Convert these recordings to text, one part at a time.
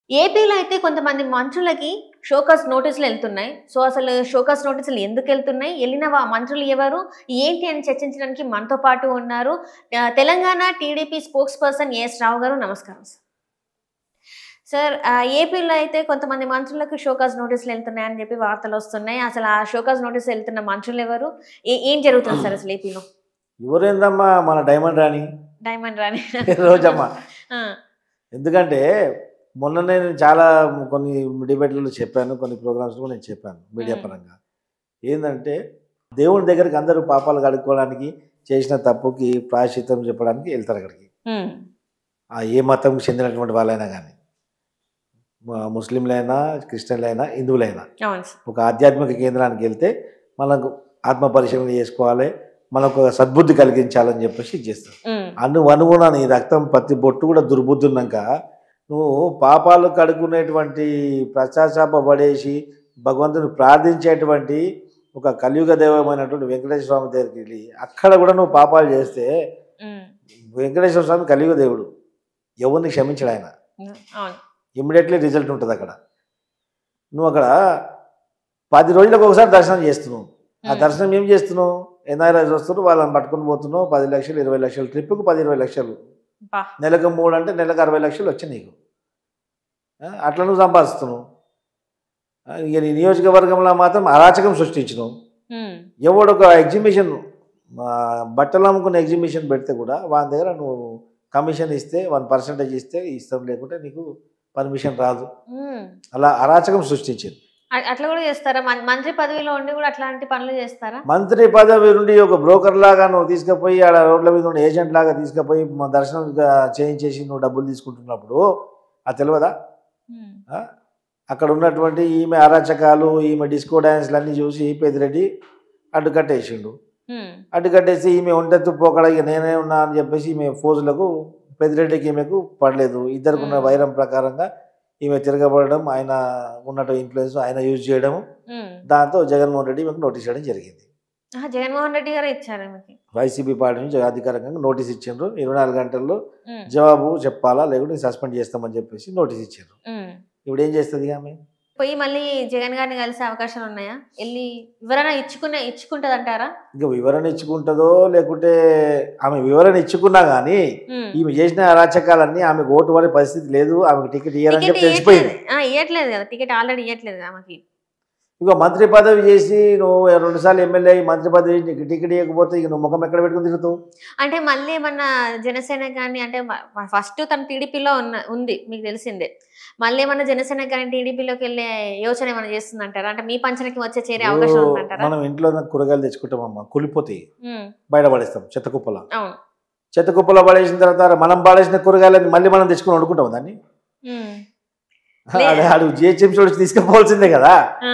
ఏపీలో అయితే కొంతమంది మంత్రులకి షోకాస్ నోటీసులు వెళ్తున్నాయి. సో, అసలు షోకాస్ నోటీసులు ఎందుకెళ్తున్నాయి? ఎళ్ళిన మంత్రులు ఎవరు? ఏంటి అని చర్చించడానికి మనతో పాటు ఉన్నారు. Telangana TDP spokesperson A S Rao గారు. నమస్కారం సార్. సార్ ఏపీలో అయితే కొంతమంది మంత్రులకు షోకాస్ నోటీసులు వెళ్తున్నాయని చెప్పి వార్తలొస్తున్నాయి. అసలు ఆ షోకాస్ నోటీసులు వెళ్తున్న మంత్రులెవరు? ఏం జరుగుతుంది సార్ అసలు ఏపీలో? ఎవరేందమ్మా మన డైమండ్ రాణి డైమండ్ రాణి. రోజమ్మ. ఆ! ఎందుకంటే మొన్ననే నేను చాలా కొన్ని డిబేట్లలో చెప్పాను, కొన్ని ప్రోగ్రామ్స్లో నేను చెప్పాను మీడియా హ్మ్. పరంగా. ఏంటంటే దేవుని దగ్గరికి అందరూ పాపాలు కడుక్కోవడానికి, చేసిన తప్పుకి ప్రాయశ్చిత్తం చెప్పడానికి వెళ్తారు అక్కడికి. హ్మ్. ఏ మతంకి చెందినటువంటి వాళ్ళైనా కానీ, ముస్లింలైనా, క్రిస్టియన్లైనా, హిందువులైనా అవును సార్. ఒక ఆధ్యాత్మిక కేంద్రానికి వెళ్తే మనకు ఆత్మ పరిశీలన చేసుకోవాలి, మనకు ఒక సద్బుద్ధి కలిగించాలని చెప్పేసి చేస్తారు. హ్మ్. అనువున నీ రక్తం ప్రతి బొట్టు కూడా దుర్బుద్ధి ఉన్నాక నువ్వు పాపాలు కడుక్కునేటువంటి పశ్చాత్తాప పడేసి భగవంతుని ప్రార్థించేటువంటి ఒక కలియుగ దైవమైనటువంటి వెంకటేశ్వర స్వామి దగ్గరికి వెళ్ళి అక్కడ కూడా నువ్వు పాపాలు చేస్తే హ్మ్. వెంకటేశ్వర స్వామి కలియుగ దేవుడు, ఎవరిని క్షమించడు ఆయన. అవును. ఇమ్మీడియట్లీ రిజల్ట్ ఉంటుంది అక్కడ. నువ్వు అక్కడ 10 రోజులకు ఒకసారి దర్శనం చేస్తున్నావు. ఆ దర్శనం ఏం చేస్తున్నావు? ఎన్ఆర్ఐస్ వస్తున్నారు, వాళ్ళని పట్టుకొని పోతున్నావు. 10 లక్షలు 20 లక్షలు ట్రిప్కి 10-20 లక్షలు, బా! నెలకు 3 అంటే నెలకు 60 లక్షలు వచ్చాయి నీకు. అట్లా నువ్వు సంపాదిస్తున్నావు. ఇక నీ నియోజకవర్గంలో మాత్రం అరాచకం సృష్టించినావు. హ్మ్. ఎవడు ఒక ఎగ్జిబిషన్, బట్టలు అమ్ముకునే ఎగ్జిబిషన్ పెడితే కూడా వాని దగ్గర నువ్వు కమిషన్ ఇస్తే 1% ఇస్తే ఇస్తాం, లేకుంటే నీకు పర్మిషన్ రాదు. హ్మ్. అలా అరాచకం సృష్టించింది. అట్లా కూడా చేస్తారా? మంత్రి పదవిలో ఉండి కూడా అట్లాంటి పనులు చేస్తారా? మంత్రి పదవి నుండి ఒక బ్రోకర్ లాగా నువ్వు తీసుకుపోయి ఆడ రోడ్ల మీద ఉండే ఏజెంట్ లాగా తీసుకుపోయి దర్శనం చేయించేసి నువ్వు డబ్బులు తీసుకుంటున్నప్పుడు అది తెలియదా? హ్మ్. అక్కడ ఉన్నటువంటి ఈమె అరాచకాలు, ఈమె డిస్కో డ్యాన్స్లు అన్నీ చూసి పెద్దిరెడ్డి అడ్డుకట్టేసిండు. హ్మ్. అడ్డుకట్టేసి ఈమె ఒంటెత్తు పోకడ ఇక నేనే ఉన్నా అని చెప్పేసి ఈమె ఫోజులకు పెద్దిరెడ్డికి ఈమెకు పడలేదు. ఇద్దరికి ఉన్న వైరం ప్రకారంగా ఈమె తిరగబడడం, ఆయన ఉన్నట్టు ఇన్ఫ్లుయెన్స్ ఆయన యూజ్ చేయడం, హ్మ్. దాంతో జగన్మోహన్ రెడ్డి ఈమెకు నోటీస్ ఇవ్వడం జరిగింది. జగన్మోహన్ రెడ్డి గారే ఇచ్చారా మీకు? వైసీపీ పార్టీ నుంచి అధికారికంగా నోటీస్ ఇచ్చిండ్రు. 24 గంటల్లో హ్మ్. జవాబు చెప్పాలా, లేకుంటే సస్పెండ్ చేస్తామని చెప్పేసి నోటీస్ ఇచ్చిండ్రు. హ్మ్. ఇప్పుడు ఏం చేస్తుంది ఆమె? పోయి మళ్ళీ జగన్ గారిని కలిసే అవకాశాలు ఉన్నాయా? ఎళ్లి వివరణ ఇచ్చుకుంటదంటారా? ఇంకా వివరణ ఇచ్చుకుంటుందో లేకుంటే ఆమె వివరణ ఇచ్చుకున్నా కానీ హ్మ్. ఈమె చేసిన అరాచకాలన్నీ ఆమెకు ఓటు పడే పరిస్థితి లేదు, ఆమెకు టికెట్ ఇయ్యారని టికెట్ చెప్పి తెలిసిపోయింది. ఇయ్యట్లేదు కదా! టికెట్ ఆల్రెడీ ఇయ్యట్లేదు ఆమెకి. ఇక మంత్రి పదవి చేసి నువ్వు 2 సార్లు ఎమ్మెల్యే అయ్యి మంత్రి పదవి నీకు టికెట్ ఇవ్వకపోతే ఇక నువ్వు ముఖం ఎక్కడ పెట్టుకుని తిరుగుతావు? అంటే మళ్ళీ ఏమన్నా జనసేన గాని అంటే ఫస్ట్ తను టీడీపీలో ఉంది మీకు తెలిసిందే. మళ్ళీ ఏమన్నా జనసేన గాని టీడీపీలోకి వెళ్ళే యోచన ఏమన్నా చేస్తుందంటారా? అంటే మీ పంచనకి వచ్చే చేరే అవకాశం ఉందంటారా? మనం ఇంట్లో కూరగాయలు తెచ్చుకుంటామమ్మా, కులిపోతాయి, హ్మ్. బయట పడేస్తాం చెత్త కుప్పలో. అవును. చెత్త కుప్పలో పడేసిన తర్వాత మనం పడేసిన కూరగాయలని మళ్ళీ మనం తెచ్చుకొని వండుకుంటాం దాన్ని. హ్మ్. ఆడు జిహెచ్ఎంసీ వచ్చి తీసుకుపోవాల్సిందే కదా. ఆ!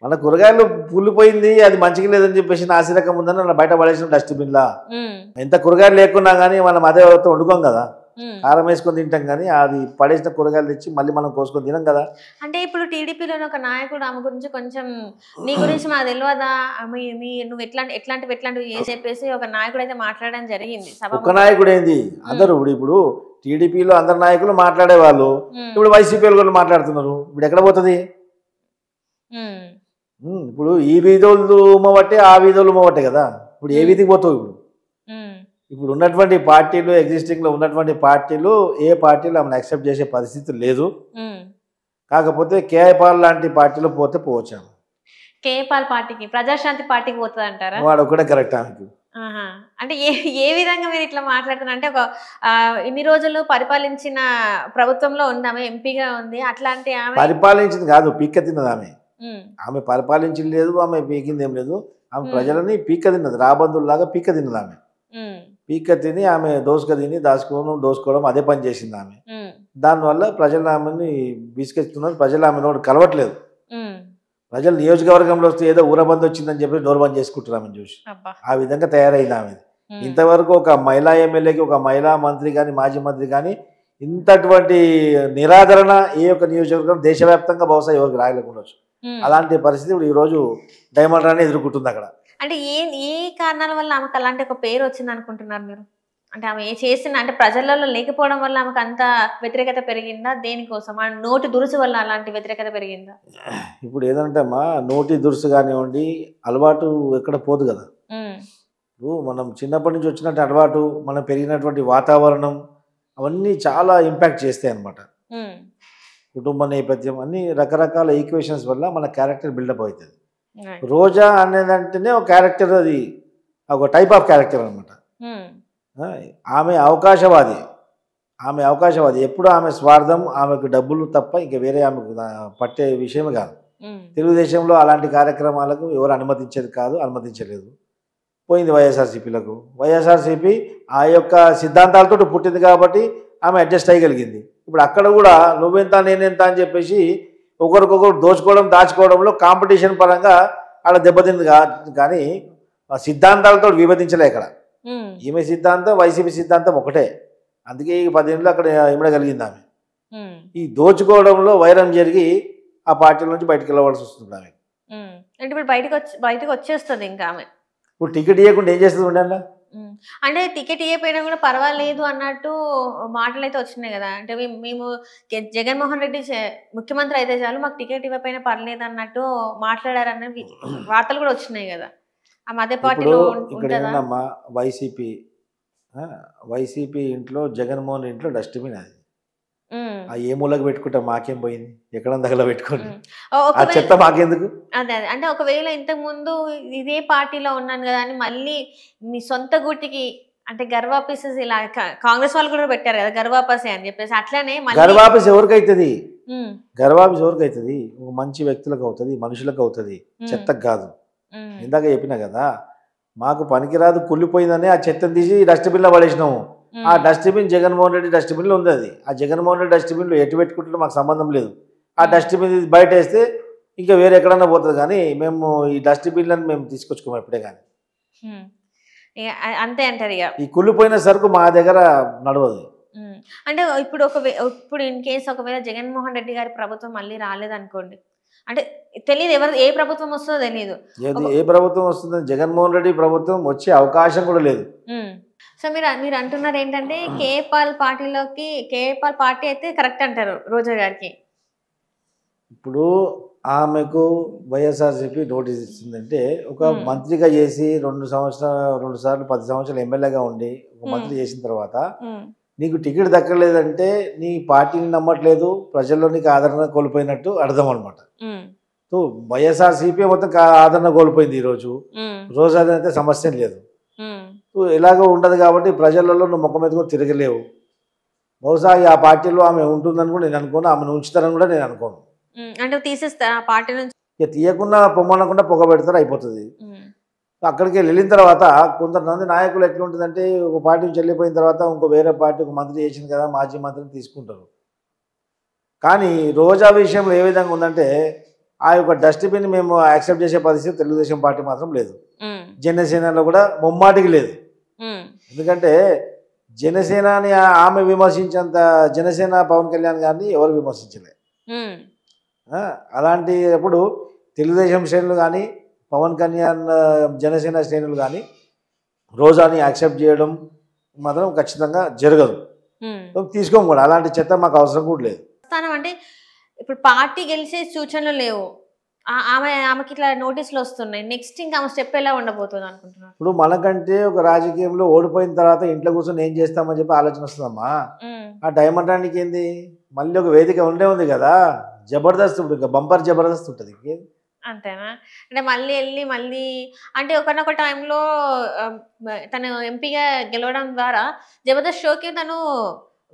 మన కూరగాయలు పుల్లిపోయింది, అది మంచిగా లేదని చెప్పేసి నాసిరకం ఉందని అలా బయట పడేసిన డస్ట్బిన్లా. హ్మ్. ఎంత కూరగాయలు లేకున్నా కానీ మనం అదే వండుకోం కదా, హ్మ్. కారం వేసుకొని తింటాం. కానీ అది పడేసిన కూరగాయలు తెచ్చి మళ్ళీ మనం కోసుకొని తినం కదా. అంటే ఇప్పుడు టీడీపీలోని ఒక నాయకుడు ఆమె గురించి కొంచెం నీ గురించి మాకు తెలవదా? నువ్వు ఎట్లాంటివి చేసి చెప్పేసి ఒక నాయకుడు అయితే మాట్లాడడం జరిగింది. ఒక్క నాయకుడు ఏంది, అందరూ ఇప్పుడు టీడీపీలో అందరు నాయకులు మాట్లాడేవాళ్ళు, హ్మ్. ఇప్పుడు వైసీపీ వాళ్ళు మాట్లాడుతున్నారు. ఇప్పుడు ఎక్కడ పోతుంది? హ్మ్. ఇప్పుడు ఈ వీధులు ఉమ్మబట్టే ఆ వీధులు ఉమ్మబట్టే కదా. ఇప్పుడు ఏ వీధికి పోతావు? హ్మ్. ఇప్పుడు ఉన్నటువంటి పార్టీలు, ఎగ్జిస్టింగ్లో ఉన్నటువంటి పార్టీలు ఏ పార్టీలు ఆమెను యాక్సెప్ట్ చేసే పరిస్థితి లేదు. హ్మ్. కాకపోతే కేఐపాల్ లాంటి పార్టీలో పోతే పోవచ్చు. కేపాల్ పార్టీకి, ప్రజాశాంతి పార్టీకి పోతదంటారా? వాడు ఒకటే కరెక్ట్ ఆమెకు. ఆహా! అంటే ఏ విధంగా మీరు ఇట్లా మాట్లాడుతున్నారు? అంటే ఒక ఇన్ని రోజులు పరిపాలించిన ప్రభుత్వంలో ఉంది ఆమె, ఎంపీగా ఉంది. అట్లాంటి ఆమె పరిపాలించింది కాదు, పీక్క తిన్నది ఆమె. హ్మ్. ఆమె పరిపాలించింది లేదు, ఆమె పీకింది ఏం లేదు. ఆమె హ్మ్. ప్రజలని పీక్క తిన్నది, రాబందుల్లాగా పీక్క తిన్నది ఆమె. హ్మ్. పీక్క తిని ఆమె దోసుక తిని దోసుకోవడం అదే పని చేసింది ఆమె. హ్మ్. దానివల్ల ప్రజలు ఆమెని బిస్కెత్తున్నారు. ప్రజలు ఆమెను కలవట్లేదు. హ్మ్. ప్రజలు నియోజకవర్గంలో వస్తే ఏదో ఊరబంద్ వచ్చిందని చెప్పి డోర్ బంద్ చేసుకుంటారు ఆమెను చూసి. అబ్బా! ఆ విధంగా తయారైంది ఆమె. హ్మ్. ఇంతవరకు ఒక మహిళా ఎమ్మెల్యేకి, ఒక మహిళా మంత్రి కానీ, మాజీ మంత్రి కానీ ఇంతటువంటి నిరాదరణ ఏ ఒక్క నియోజకవర్గం దేశవ్యాప్తంగా బహుశా ఎవరికి రాయలేకుండొచ్చు. హ్మ్. అలాంటి పరిస్థితి ఇప్పుడు ఈరోజు డైమండ్ రాణి ఎదుర్కొంటుంది అక్కడ. అంటే ఏ ఏ కారణాల వల్ల ఆమెకు అలాంటి ఒక పేరు వచ్చిందనుకుంటున్నారు మీరు? అంటే ఆమె చేసిన అంటే ప్రజలలో లేకపోవడం వల్ల ఆమెకు అంత వ్యతిరేకత పెరిగిందా? దేనికోసం? ఆ నోటి దురుసు వల్ల అలాంటి వ్యతిరేకత పెరిగిందా? ఇప్పుడు ఏదంటే అమ్మా నోటి దురుసు కానివ్వండి, అలవాటు ఎక్కడ పోదు కదా. హ్మ్. ఇప్పుడు మనం చిన్నప్పటి నుంచి వచ్చినట్టు అలవాటు, మనం పెరిగినటువంటి వాతావరణం అవన్నీ చాలా ఇంపాక్ట్ చేస్తాయి అన్నమాట. హ్మ్. కుటుంబ నేపథ్యం అన్నీ రకరకాల ఈక్వేషన్స్ వల్ల మన క్యారెక్టర్ బిల్డప్ అవుతుంది. రైట్. రోజా అనేదంటేనే ఒక క్యారెక్టర్, అది ఒక టైప్ ఆఫ్ క్యారెక్టర్ అనమాట. హ్మ్. ఆమె అవకాశవాది. ఆమె అవకాశవాది. ఎప్పుడు ఆమె స్వార్థం, ఆమెకు డబ్బులు తప్ప ఇంక వేరే ఆమెకు పట్టే విషయమే కాదు. హ్మ్. తెలుగుదేశంలో అలాంటి కార్యక్రమాలకు ఎవరు అనుమతించేది కాదు, అనుమతించలేదు. పోయింది వైఎస్ఆర్సీపీలకు. వైఎస్ఆర్సీపీ ఆ యొక్క సిద్ధాంతాలతో పుట్టింది కాబట్టి ఆమె అడ్జస్ట్ అయ్యగలిగింది. ఇప్పుడు అక్కడ కూడా నువ్వెంత నేనెంత అని చెప్పేసి ఒకరికొకరు దోచుకోవడం, దాచుకోవడంలో కాంపిటీషన్ పరంగా ఆడ దెబ్బతింది కానీ ఆ సిద్ధాంతాలతో విభజించలే ఇక్కడ. హ్మ్. ఈమె సిద్ధాంతం, వైసీపీ సిద్ధాంతం ఒకటే. అందుకే ఈ 10 ఏళ్ళు అక్కడ ఇమడగలిగింది ఆమె. హ్మ్. ఈ దోచుకోవడంలో వైరం జరిగి ఆ పార్టీల నుంచి బయటకు వెళ్ళవలసి వస్తుంది ఆమె. హ్మ్. అంటే ఇప్పుడు బయటకు వచ్చేస్తది ఇంకా ఆమె. ఇప్పుడు టికెట్ ఇవ్వకుండా ఏం చేస్తుంది ఉండండి. హ్మ్. అంటే టికెట్ ఇయ్యకపోయినా కూడా పర్వాలేదు అన్నట్టు మాటలైతే వచ్చినాయి గదా! అంటే మేము జగన్మోహన్ రెడ్డి ముఖ్యమంత్రి అయితే చాలు మాకు టికెట్ ఇవ్వకపోయినా పర్లేదు అన్నట్టు మాట్లాడారన్నవి వార్తలు కూడా వచ్చినాయి గదా! ఆమె అదే ఇప్పుడు పార్టీలో ఇక్కడ ఉంటదా? ఏంటమ్మా వైసీపీ వైసీపీ ఇంట్లో జగన్మోహన్ ఇంట్లో డస్ట్బిన్ అది. హ్మ్. ఆ ఏ మూలకు పెట్టుకుంటా మాకేం పోయింది, ఎక్కడ దగ్గర పెట్టుకోండి. హ్మ్. ఆ చెత్త మాకెందుకు. అదే. అంటే ఒకవేళ ఇంతకుముందు ఇదే పార్టీలో ఉన్నాను గదా! అని మళ్ళీ మీ సొంత గూటికి అంటే గర్వాపీసెస్ ఇలా కాంగ్రెస్ వాళ్ళు కూడా పెట్టారు గదా! గర్వాపసి అని చెప్పేసి అట్లనే మళ్ళీ గర్వాపీస్ ఎవరికైతుంది? హ్మ్. గర్వాపీస్ ఎవరికైతుంది? మంచి వ్యక్తులకు అవుతుంది, మనుషులకు అవుతుంది, హ్మ్. చెత్తకు కాదు. హ్మ్. ఇందాక చెప్పినా కదా, మాకు పనికిరాదు కుళ్ళిపోయిందని ఆ చెత్తను తీసి డస్ట్బిన్లో పడేసినాము. ఆ హ్మ్. డస్ట్బిన్ జగన్మోహన్ రెడ్డి డస్ట్బిన్లో ఉంది. అది ఆ జగన్మోహన్ రెడ్డి డస్ట్బిన్లో ఎటు పెట్టుకుంటే మాకు సంబంధం లేదు. ఆ హ్మ్. డస్ట్బిన్ బయట వేస్తే ఇంకా వేరే ఎక్కడన్నా పోతుంది కానీ మేము ఈ డస్ట్బిన్లను మేము తీసుకొచ్చుకోము ఎప్పుడే కానీ. హ్మ్. ఇగ అంతే అంటారిగ. ఈ కుళ్ళిపోయిన సరుకు మా దగ్గర నడవదు. హ్మ్. అంటే ఇప్పుడు ఇన్ కేస్ ఒకవేళ జగన్మోహన్ రెడ్డి గారి ప్రభుత్వం మళ్ళీ రాలేదనుకోండి. అంటే తెలీదు ఏ ప్రభుత్వం వస్తదో తెలీదు. ఏది ఒక ఏ ప్రభుత్వం వస్తుందని జగన్మోహన్ రెడ్డి ప్రభుత్వం వచ్చే అవకాశం కూడా లేదు. హ్మ్. సో, మీరు అంటున్నారేంటంటే కేఏ పాల్ పార్టీ అయితే కరెక్ట్ అంటారు రోజా గారికి. ఇప్పుడు ఆమెకు వైఎస్ఆర్సీపీ నోటీస్ ఇచ్చిందంటే ఒక హ్మ్. మంత్రిగా చేసి 2 సార్లు 10 సంవత్సరాలు ఎమ్మెల్యేగా ఉండి ఒక హ్మ్. మంత్రి చేసిన తర్వాత హ్మ్. నీకు టికెట్ దక్కలేదంటే నీ పార్టీని నమ్మట్లేదు, ప్రజల్లో నీకు ఆదరణ కోల్పోయినట్టు అర్థం అనమాట. హ్మ్. సో వైఎస్ఆర్సీపీ మొత్తం ఆదరణ కోల్పోయింది ఈరోజు. హ్మ్. రోజు అయితే సమస్య లేదు. హ్మ్. సో ఎలాగో ఉండదు కాబట్టి ప్రజలలో నువ్వు ముఖం మీద కూడా తిరగలేవు. బహుశా ఆ పార్టీలో ఆమె ఉంటుందని కూడా నేను అనుకోను, ఆమెను ఉంచుతారని కూడా నేను అనుకోను. హ్మ్. అంటే తీసేస్తారా ఆ పార్టీ నుంచి? ఇక తీయకుండా పొమ్మనకుండా పొగ పెడతారు అయిపోతుంది. హ్మ్. అక్కడికి వెళ్ళిన తర్వాత కొంతమంది నాయకులు ఎట్లుంటుందంటే ఒక పార్టీ నుంచి వెళ్ళిపోయిన తర్వాత ఇంకో వేరే పార్టీ ఒక మంత్రి చేసింది కదా మాజీ మంత్రిని తీసుకుంటారు. కానీ రోజా విషయంలో ఏ విధంగా ఉందంటే ఆ యొక్క డస్ట్బిన్ మేము యాక్సెప్ట్ చేసే పరిస్థితి తెలుగుదేశం పార్టీ మాత్రం లేదు. హ్మ్. జనసేనలో కూడా ముమ్మాటికి లేదు. హ్మ్. ఎందుకంటే జనసేనని ఆమె విమర్శించేంత జనసేన పవన్ కళ్యాణ్ గారిని ఎవరు విమర్శించలేదు. హ్మ్. అలాంటి అప్పుడు తెలుగుదేశం శ్రేణులు కానీ పవన్ కళ్యాణ్ జనసేన శ్రేణులు కానీ రోజాని యాక్సెప్ట్ చేయడం మాత్రం ఖచ్చితంగా జరగదు. హ్మ్. తీసుకోము కూడా, అలాంటి చెత్త మాకు అవసరం కూడా లేదు. స్థానం అంటే ఇప్పుడు పార్టీ గెలిచే సూచనలు లేవు. ఆమెకి ఇట్లా నోటీసులు వస్తున్నాయి. నెక్స్ట్ ఇంకా ఆమె స్టెప్ ఎలా ఉండబోతుంది అనుకుంటున్నారు? ఇప్పుడు మనకంటే ఒక రాజకీయంలో ఓడిపోయిన తర్వాత ఇంట్లో కూర్చొని ఏం చేస్తామని చెప్పి ఆలోచన వస్తుందమ్మా. హ్మ్. ఆ టైం అనడానికి ఏంది, మళ్ళీ ఒక వేదిక ఉంది కదా, జబర్దస్త్ ఉంటుంది, ఇంకా బంపర్ జబర్దస్త్ ఉంటుంది. అంతేనా? అంటే మళ్ళీ అంటే ఒకానొక టైంలో తను ఎంపీగా గెలవడం ద్వారా జబర్దస్త్ షోకి తను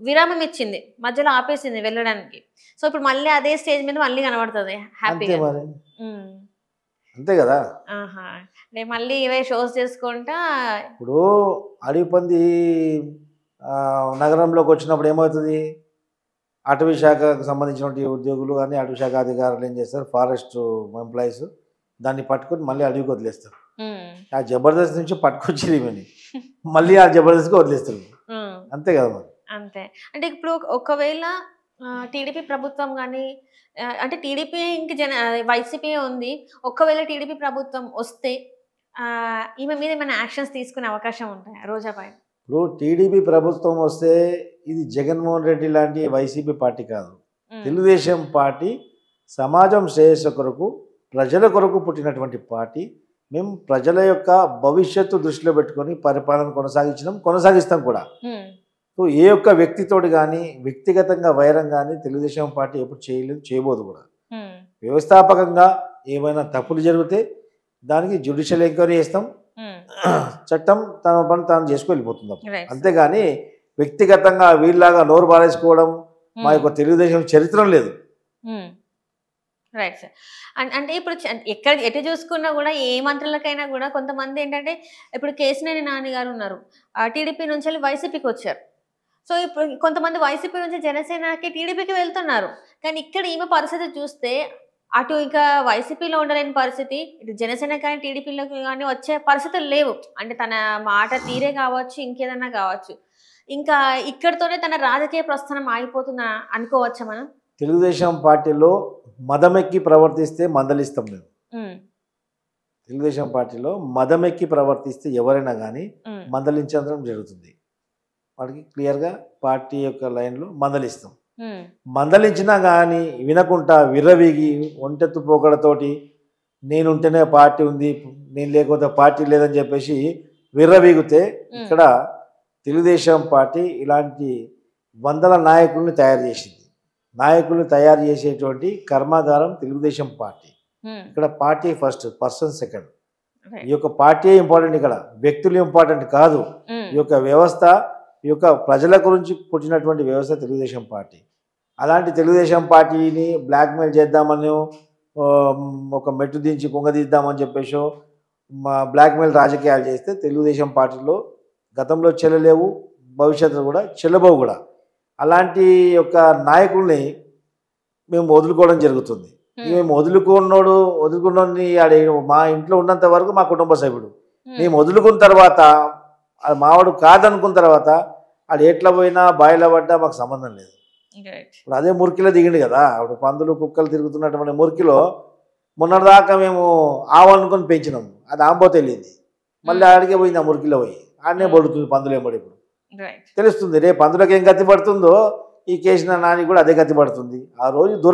విరామం ఇచ్చింది. మధ్యలో ఆపేసింది వెళ్ళడానికి. సో, ఇప్పుడు మళ్ళీ అదే స్టేజ్ మీద మళ్ళీ కనబడుతది అంతే హ్యాపీగా. మరి, హ్మ్. అంతే కదా. ఆహా! అంటే మళ్ళీ ఇవే షోస్ చేసుకుంటా ఇప్పుడు అడవి పంది నగరంలోకి వచ్చినప్పుడు ఏమవుతుంది, అటవీ శాఖకు సంబంధించినటువంటి ఉద్యోగులు కానీ అటవీ శాఖ అధికారులు ఏం చేస్తారు, ఫారెస్ట్ ఎంప్లాయీస్ దాన్ని పట్టుకొని మళ్ళీ అడవికి వదిలేస్తారు. హ్మ్. ఆ జబర్దస్త్ నుంచి పట్టుకొచ్చి ఈమెని మళ్ళీ ఆ జబర్దస్త్కి వదిలేస్తారు. హ్మ్. అంతే కదా మరి. అంతే. అంటే ఇప్పుడు ఒకవేళ టీడీపీ ప్రభుత్వం గాని అంటే టీడీపీ ఇంక వైసీపీ ఉంది. ఒకవేళ టీడీపీ ప్రభుత్వం వస్తే ఈమె మీద ఏమైనా యాక్షన్స్ తీసుకునే అవకాశం ఉంటాయా రోజా పైన? ఇప్పుడు టీడీపీ ప్రభుత్వం వస్తే ఇది జగన్మోహన్ రెడ్డి లాంటి వైసీపీ పార్టీ కాదు. తెలుగుదేశం పార్టీ సమాజం శ్రేయస్సు కొరకు, ప్రజల కొరకు పుట్టినటువంటి పార్టీ. మేము ప్రజల యొక్క భవిష్యత్తు దృష్టిలో పెట్టుకొని పరిపాలన కొనసాగిస్తాం కూడా. సో ఏ ఒక్క వ్యక్తితోటి కానీ వ్యక్తిగతంగా వైరం కానీ తెలుగుదేశం పార్టీ ఎప్పుడు చేయబోదు కూడా. వ్యవస్థాపకంగా ఏమైనా తప్పులు జరిగితే దానికి జ్యుడిషియల్ ఎంక్వైరీ చేస్తాం, చట్టం తన పని తాను చేసుకు వెళ్ళిపోతుంది. అంతేగాని వ్యక్తిగతంగా వీళ్ళలాగా నోరు పారేసుకోవడం మా యొక్క తెలుగుదేశం చరిత్ర లేదు. Right sir. అంటే ఇప్పుడు ఎటు చూసుకున్నా కూడా ఏ మంత్రులకైనా కూడా కొంతమంది ఏంటంటే, ఇప్పుడు కేసినేని నాని గారు ఉన్నారు, టీడీపీ నుంచి వెళ్ళి వైసీపీకి వచ్చారు. సో ఇప్పుడు కొంతమంది వైసీపీ నుంచి జనసేనకి టీడీపీకి వెళ్తున్నారు. కానీ ఇక్కడ ఈమె పరిస్థితి చూస్తే అటు ఇంకా వైసీపీలో ఉండలేని పరిస్థితి, ఇటు జనసేన కానీ టీడీపీలోకి కానీ వచ్చే పరిస్థితులు లేవు. అంటే తన మాట తీరే కావచ్చు, ఇంకేదన్నా కావచ్చు. ఇంకా ఇక్కడితోనే తన రాజకీయ ప్రస్థానం ఆగిపోతుందా అనుకోవచ్చా మనం? తెలుగుదేశం పార్టీలో మదమెక్కి ప్రవర్తిస్తే మందలిస్తాం మేము. తెలుగుదేశం పార్టీలో మదమెక్కి ప్రవర్తిస్తే ఎవరైనా కానీ మందలించడం జరుగుతుంది. వాడికి క్లియర్గా పార్టీ యొక్క లైన్లో మందలిస్తాం. మందలించినా కానీ వినకుండా విర్రవీగి ఒంటెత్తు పోకడతోటి నేనుంటేనే పార్టీ ఉంది, నేను లేకపోతే పార్టీ లేదని చెప్పేసి విర్రవీగితే ఇక్కడ తెలుగుదేశం పార్టీ ఇలాంటి వందల నాయకుల్ని తయారు చేసింది. నాయకుల్ని తయారు చేసేటువంటి కర్మాగారం తెలుగుదేశం పార్టీ. ఇక్కడ పార్టీ ఫస్ట్, పర్సన్ సెకండ్. ఈ యొక్క పార్టీ ఇంపార్టెంట్, ఇక్కడ వ్యక్తులు ఇంపార్టెంట్ కాదు. ఈ యొక్క వ్యవస్థ, ఈ యొక్క ప్రజల గురించి పుట్టినటువంటి వ్యవస్థ తెలుగుదేశం పార్టీ. అలాంటి తెలుగుదేశం పార్టీని బ్లాక్మెయిల్ చేద్దామని, ఒక మెట్టు దించి కుంగదీద్దామని చెప్పేసి బ్లాక్మెయిల్ రాజకీయాలు చేస్తే తెలుగుదేశం పార్టీలో గతంలో చెల్లలేవు, భవిష్యత్తులో కూడా చెల్లబోవు కూడా. అలాంటి యొక్క నాయకుల్ని మేము వదులుకోవడం జరుగుతుంది. మేము వదులుకున్నోడిని మా ఇంట్లో ఉన్నంత వరకు మా కుటుంబ సభ్యుడు. మేము వదులుకున్న తర్వాత అది మావాడు కాదనుకున్న తర్వాత అది ఎట్లా పోయినా బాయిలో పడ్డా మాకు సంబంధం లేదు. ఇప్పుడు అదే మురికిలో దిగిండు కదా. అప్పుడు పందులు కుక్కలు తిరుగుతున్నటువంటి మురికిలో మొన్నటిదాకా మేము ఆవనుకొని పెంచినాము, అది ఆంబోతే వెళ్ళింది, మళ్ళీ ఆడికే పోయింది. ఆ మురికిలో పోయి ఆడనే పడుతుంది పందులు ఏమడి. ఇప్పుడు తెలుస్తుంది రేపు పందులకు ఏం గతి పడుతుందో ఈ కేసిన నాని కూడా అదే గతి పడుతుంది. ఆ రోజు దూరం